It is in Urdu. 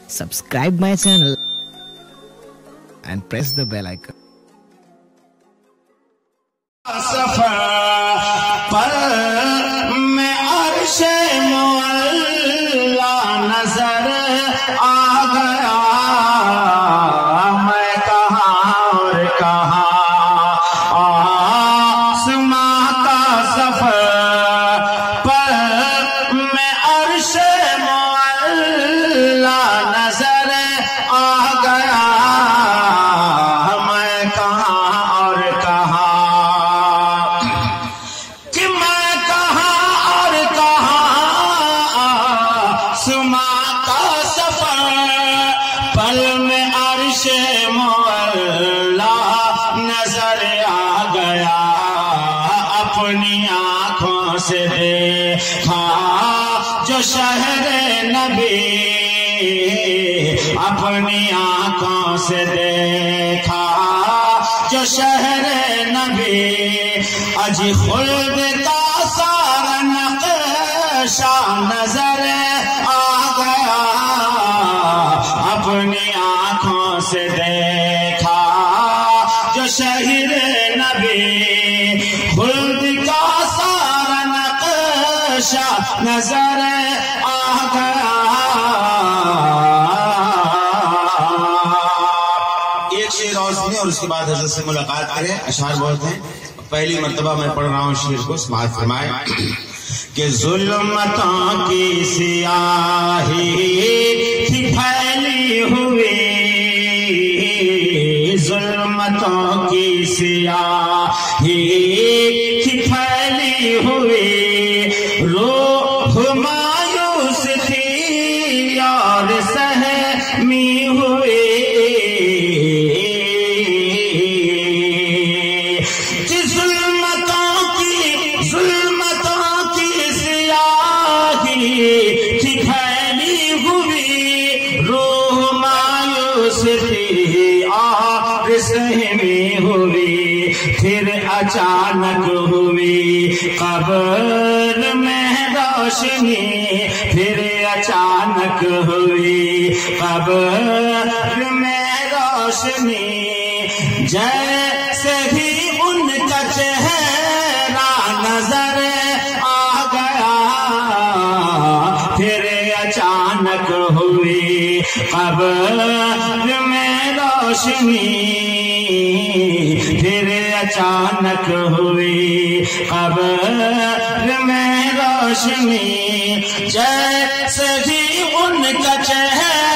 subscribe my channel and press the bell icon. سفر پر میں عرش مولا نظر آ گیا، میں کہاں اور کہاں آسماں کا سفر پر میں عرش مولا نظر آ گیا، میں کہاں اور کہاں پل میں عرش مولا نظر آ گیا، اپنی آنکھوں سے دیکھا جو شہر نبی، اپنی آنکھوں سے دیکھا جو شہر نبی، اجی خلد کا سارا نقشہ نظر آ گیا، اپنی آنکھوں سے دیکھا جو شہر نبی، خلد کا سارا نقشہ نظر آ گیا۔ ایک شعر اور سنیں اور اس کے بعد حضرت سے ملاقات کریں۔ اشعار بہت ہیں، پہلی مرتبہ میں پڑھ رہا ہوں شعر کو، سماعت فرمائیں کہ ظلمتوں کی سیاہی تھی پھیلی ہوئی، ظلمتوں کی سیاہی تھی پھیلی ہوئی، روح مایوس تھی اور سہمی ہوئی، سہمی ہوئی، پھر اچانک ہوئی قبر میں روشنی، پھر اچانک ہوئی قبر میں روشنی، جیسے ہی ان کا چہرہ نظر آ گیا، پھر اچانک ہوئی قبر میں روشنی، پھر اچانک ہوئی قبر میں روشنی، جیسے ہی ان کا چہرہ